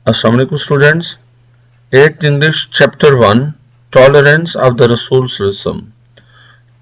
Assalamu alaikum students. 8th English chapter 1 Tolerance of the Rasul Sallallahu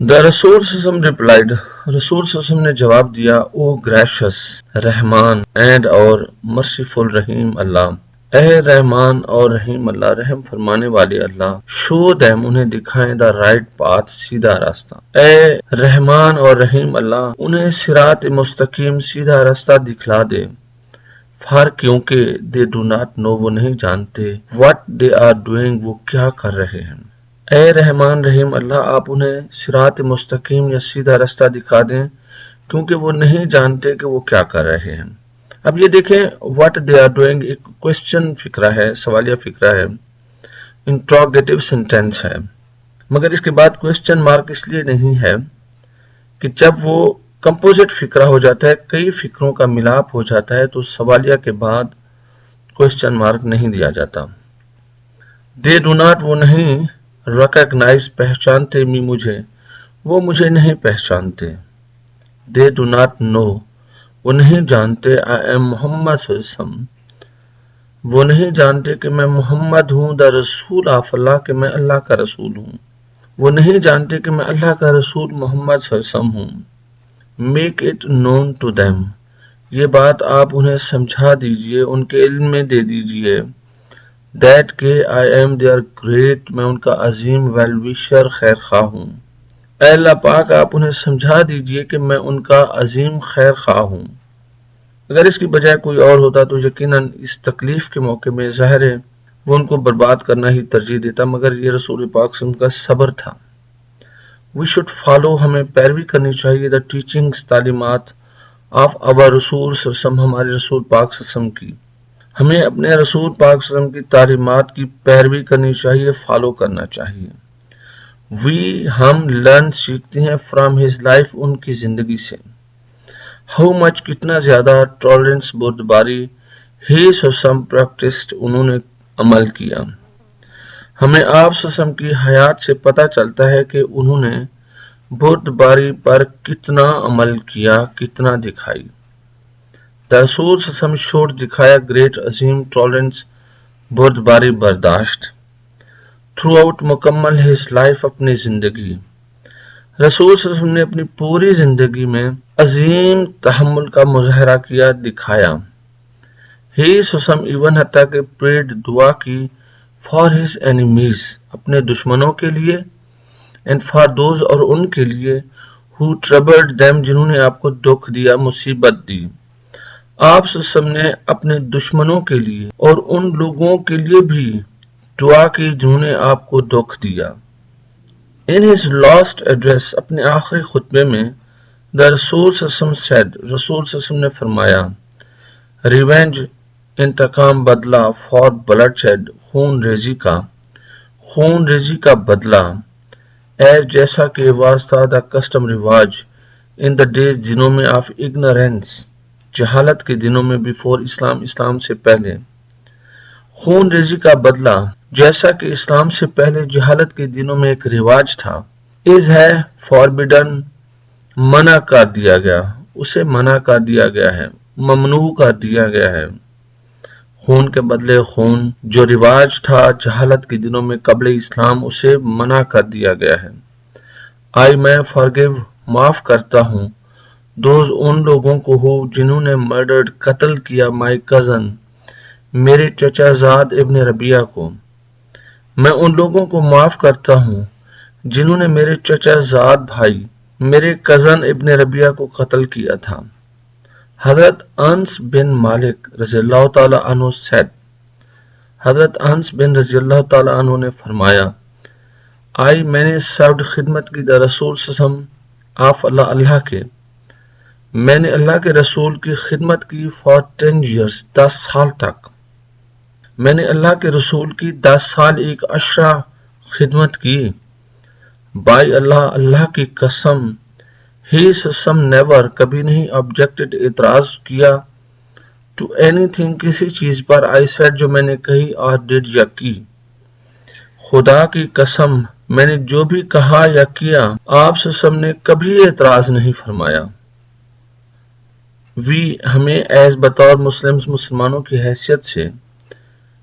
The Rasul Sallam replied, Rasul Sallam نے جواب دیا, O gracious, Rahman and اور merciful رحیم اللہ, اے رحمان اور رحیم اللہ, رحم فرمانے والے اللہ, show them انہیں دکھائیں the right path, سیدھا راستہ. اے رحمان اور رحیم اللہ, انہیں صراط مستقیم سیدھا راستہ دکھلا دے. فار کیونکہ they do not know, وہ نہیں جانتے, what they are doing, وہ کیا کر رہے ہیں. اے رحمان رحیم اللہ, آپ انہیں صراط مستقیم یا سیدھا راستہ دکھا دیں کیونکہ وہ نہیں جانتے کہ وہ کیا کر رہے ہیں. اب یہ دیکھیں, what they are doing ایک کوسچن فقرہ ہے, سوالیہ فقرہ ہے, انٹروگیٹو سینٹینس ہے, مگر اس کے بعد کوسچن مارک اس لیے نہیں ہے کہ جب وہ کمپوزٹ فقرہ ہو جاتا ہے, کئی فقروں کا ملاپ ہو جاتا ہے, تو سوالیہ کے بعد کوسچن مارک نہیں دیا جاتا. they do not, وہ نہیں, recognize, پہچانتے, می, مجھے, وہ مجھے نہیں پہچانتے. they do not know, وہ نہیں جانتے, I am محمد صلی اللہ علیہ وسلم, وہ نہیں جانتے کہ میں محمد ہوں, the رسول آف اللہ, کہ میں اللہ کا رسول ہوں, وہ نہیں جانتے کہ میں اللہ کا رسول محمد صلی اللہ علیہ وسلم ہوں. make it known to them, یہ بات آپ انہیں سمجھا دیجئے, ان کے علم میں دے دیجئے. that کہ I am their great, میں ان کا عظیم well wisher, خیر خواہ ہوں. اے اللہ پاک, آپ انہیں سمجھا دیجئے کہ میں ان کا عظیم خیر خواہ ہوں. اگر اس کی بجائے کوئی اور ہوتا تو یقیناً اس تکلیف کے موقع میں ظاہر ہے وہ ان کو برباد کرنا ہی ترجیح دیتا, مگر یہ رسول پاک صلی اللہ علیہ وسلم کا صبر تھا. we should follow, ہمیں پیروی کرنی چاہیے, the teachings, تعلیمات, of our رسول صلی اللہ علیہ وسلم, ہمارے رسول پاک صلی اللہ علیہ وسلم کی. ہمیں اپنے رسول پاک صلی اللہ علیہ وسلم کی تعلیمات کی پیروی کرنی چاہیے, فالو کرنا چاہیے. ہم لرن, سیکھتے ہیں, فرام ہز لائف, ان کی زندگی سے. ہاؤ مچ, کتنا زیادہ, ٹالرنس, بردباری, ہی سسم پریکٹسڈ, انہوں نے عمل کیا. ہمیں آپ سسم کی حیات سے پتہ چلتا ہے کہ انہوں نے بردباری پر کتنا عمل کیا, کتنا دکھائی. رسول سسم شوڈ, دکھایا, گریٹ, عظیم, ٹالرنس, بردباری, برداشت. تھرو آؤٹ, مکمل, ہز لائف, اپنی زندگی. رسول صلی اللہ علیہ وسلم نے اپنی پوری زندگی میں عظیم تحمل کا مظاہرہ کیا, دکھایا. ہی سسم ایون, حتیٰ کہ پریڈ, دعا کی, فار ہز اینیمیز, اپنے دشمنوں کے لیے, اینڈ فار دوز, اور ان کے لیے, ہو ٹربلڈ دیم, جنہوں نے آپ کو دکھ دیا, مصیبت دی. آپ صلی اللہ علیہ وسلم نے اپنے دشمنوں کے لیے اور ان لوگوں کے لیے بھی دعا کی جنہوں نے آپ کو دکھ دیا. In his last address, اپنے آخری خطبے میں, the رسول صلی اللہ علیہ وسلم said, رسول صلی اللہ علیہ وسلم نے فرمایا, revenge, انتقام, بدلہ, for bloodshed, خون ریزی کا, خون ریزی کا بدلہ, as جیسا کہ was تھا, the custom, رواج, in the days, دنوں میں, of ignorance, جہالت کے دنوں میں, before اسلام, اسلام سے پہلے. خون ریزی کا بدلہ جیسا کہ اسلام سے پہلے جہالت کے دنوں میں ایک رواج تھا. از ہے, فاربیڈن, منع کر دیا گیا, اسے منع کر دیا گیا ہے, ممنوع کر دیا گیا ہے. خون کے بدلے خون, جو رواج تھا جہالت کے دنوں میں قبل اسلام, اسے منع کر دیا گیا ہے. آئی, میں, فارگیو, معاف کرتا ہوں, دوز, ان لوگوں کو ہو جنہوں نے مرڈرڈ, قتل کیا, مائی کزن, میرے چچا زاد ابن ربیہ کو. میں ان لوگوں کو معاف کرتا ہوں جنہوں نے میرے چچا زاد بھائی, میرے کزن ابن ربیہ کو قتل کیا تھا. حضرت انس بن مالک رضی اللہ تعالی عنہ said, حضرت انس بن رضی اللہ تعالی عنہ نے فرمایا, آئی, میں نے سروڈ, خدمت کی, دا رسول سسم, آف اللہ, اللہ کے, میں نے اللہ کے رسول کی خدمت کی, for 10 years, 10 سال تک. میں نے اللہ کے رسول کی 10 سال 1 عشرہ خدمت کی. بائی اللہ, اللہ کی قسم, ہی سسم نیور, کبھی نہیں, آبجیکٹڈ, اعتراض کیا, ٹو اینی تھنگ, کسی چیز پر, آئی سیڈ, جو میں نے کہی, اور ڈیڈ, یا کی. خدا کی قسم, میں نے جو بھی کہا یا کیا, آپ سسم نے کبھی اعتراض نہیں فرمایا. ہمیں ایز بطور مسلمانوں کی حیثیت سے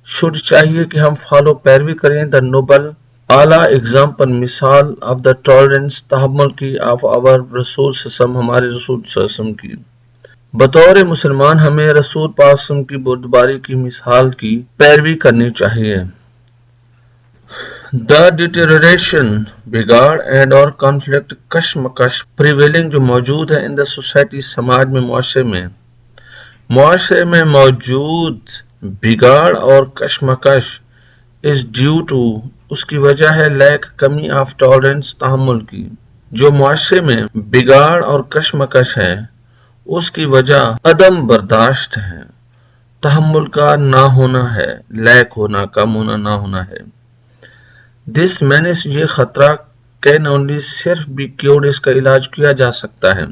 شوڈ, چاہیے کہ ہم فالو, پیروی کریں, دا نوبل, اعلیٰ اگزامپل مثال آف دا ٹالرنس تحمل کی آف آور رسول سسم ہمارے رسول سسم کی بطور مسلمان ہمیں رسول پاسم کی بردباری کی مثال کی پیروی کرنی چاہیے. دا ڈیٹیریشن بگاڑ اینڈ اور کانفلکٹ کشمکش پریویلنگ جو موجود ہے ان دا سوسائٹی سماج میں معاشرے میں موجود بگاڑ اور کشمکش از ڈیو ٹو اس کی وجہ ہے لیک کمی آف ٹالرنس تحمل کی. جو معاشرے میں بگاڑ اور کشمکش ہے اس کی وجہ عدم برداشت ہے، تحمل کا نہ ہونا ہے، لیک ہونا، کم ہونا، نہ ہونا ہے. دس مینس یہ خطرہ کین اونلی صرف بھی کیورڈ اس کا علاج کیا جا سکتا ہے.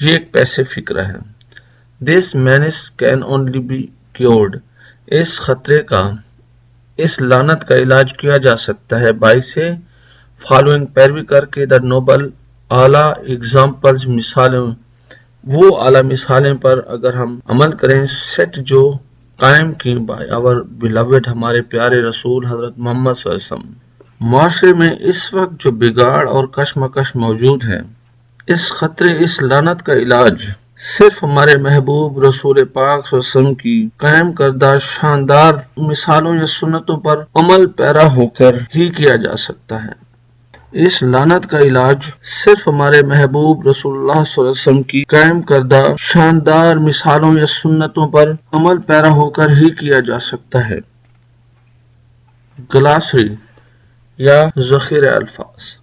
یہ ایک پیسے فکر ہے. This means can only be cured اس خطرے کا، اس لعنت کا علاج کیا جا سکتا ہے بائی سے فالوئنگ پیروی کر کے دا نوبل اعلیٰ اگزامپلز مثالیں، وہ اعلیٰ مثالیں پر اگر ہم عمل کریں سیٹ جو قائم کی بائی آور بیلوڈ ہمارے پیارے رسول حضرت محمد صلی اللہ علیہ وسلم. معاشرے میں اس وقت جو بگاڑ اور کشمکش موجود ہے، اس خطرے، اس لعنت کا علاج صرف ہمارے محبوب رسول پاک صلی اللہ علیہ وسلم کی قائم کردہ شاندار مثالوں یا سنتوں پر عمل پیرا ہو کر ہی کیا جا سکتا ہے. اس لعنت کا علاج صرف ہمارے محبوب رسول اللہ صلی اللہ علیہ وسلم کی قائم کردہ شاندار مثالوں یا سنتوں پر عمل پیرا ہو کر ہی کیا جا سکتا ہے. گلاسری یا ذخیرہ الفاظ.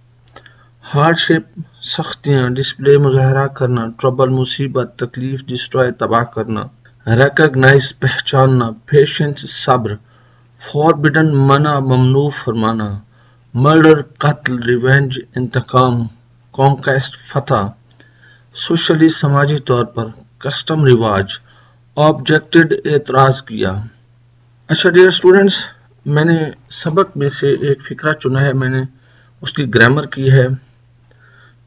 ہارڈ شپ سختیاں، ڈسپلے مظاہرہ کرنا، ٹربل مصیبت، تکلیف، ڈسٹروائے تباہ کرنا، ریکگنائز پہچاننا، پیشنس صبر، فوربڈن منع ممنوع فرمانا، مرڈر قتل، ریونج انتقام، کانکویسٹ فتح، سوشلی سماجی طور پر، کسٹم رواج، آبجیکٹڈ اعتراض کیا. اچھا ڈیئر اسٹوڈنٹس، میں نے سبق میں سے ایک فقرہ چنا ہے، میں نے اس کی گرامر کی ہے.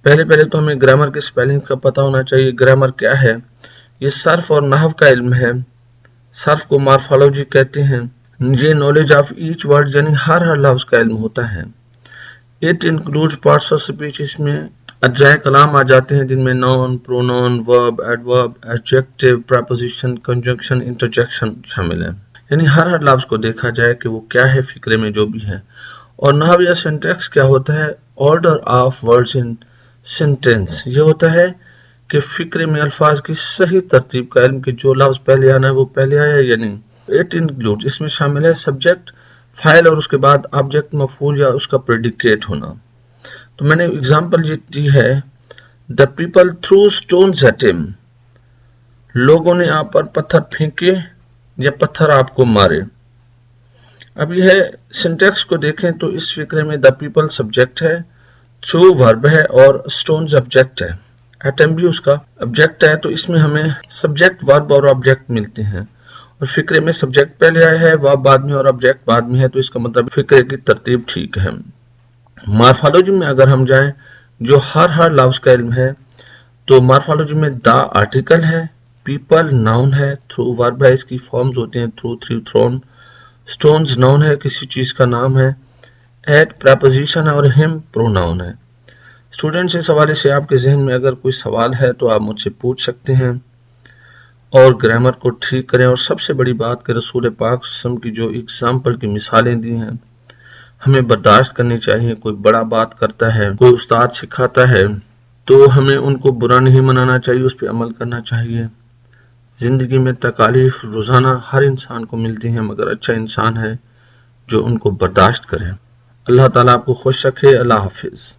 پہلے تو ہمیں گرامر کے سپیلنگ کا پتہ ہونا چاہیے. گرامر کیا ہے؟ یہ صرف اور نحو کا علم ہے. صرف کو مارفالوجی کہتے ہیں. یہ نالج آف ایچ ورڈ یعنی ہر لفظ کا علم ہوتا ہے. It include parts of speech, اس میں اجزائے کلام آ جاتے ہیں جن میں نون، پرونون، ورب، ایڈورب، ایڈجیکٹو، پریپوزیشن، کنجنکشن، انٹرجیکشن شامل ہیں. یعنی ہر لفظ کو دیکھا جائے کہ وہ کیا ہے فقرے میں جو بھی ہے. اور نحو یا سینٹیکس کیا ہوتا ہے؟ Order of words in sentence. یہ ہوتا ہے کہ فقرے میں الفاظ کی صحیح ترتیب کا علم کہ جو لفظ پہلے آنا ہے وہ پہلے آیا یا نہیں. اٹ انکلوڈ، اس میں شامل ہے سبجیکٹ، فاعل اور اس کے بعد آبجیکٹ مفعول یا اس کا پریڈیکیٹ ہونا. تو میں نے اگزامپل دی ہے، the people throw stones at him, لوگوں نے آپ پر پتھر پھینکے یا پتھر آپ کو مارے. اب یہ ہے سینٹیکس کو دیکھیں تو اس فقرے میں دا پیپل سبجیکٹ ہے، تھرو ورب ہے اور اسٹونز آبجیکٹ ہے. ایٹم بھی اس کا آبجیکٹ ہے. تو اس میں ہمیں سبجیکٹ، ورب اور آبجیکٹ ملتے ہیں اور فقرے میں سبجیکٹ پہلے آیا ہے، ورب بعد میں اور آبجیکٹ بعد میں ہے. تو اس کا مطلب فقرے کی ترتیب ٹھیک ہے. مارفالوجی میں اگر ہم جائیں جو ہر لفظ کا علم ہے تو مارفالوجی میں دا آرٹیکل ہے، پیپل ناؤن ہے، تھرو ورب ہے، اس کی فارمز ہوتے ہیں throw, threw, thrown. Stones noun ہے، کسی چیز کا نام ہے. ایٹ پریپوزیشن ہے اور ہم پروناؤن ہے. اسٹوڈنٹس، اس حوالے سے آپ کے ذہن میں اگر کوئی سوال ہے تو آپ مجھ سے پوچھ سکتے ہیں اور گرامر کو ٹھیک کریں. اور سب سے بڑی بات کہ رسول پاک صلی اللہ علیہ وسلم کی جو اگزامپل کی مثالیں دی ہیں ہمیں برداشت کرنی چاہیے. کوئی بڑا بات کرتا ہے، کوئی استاد سکھاتا ہے تو ہمیں ان کو برا نہیں منانا چاہیے، اس پہ عمل کرنا چاہیے. زندگی میں تکالیف روزانہ ہر انسان کو ملتی ہیں مگر اچھا انسان ہے جو ان کو برداشت کرے. اللہ تعالیٰ آپ کو خوش رکھے. اللہ حافظ.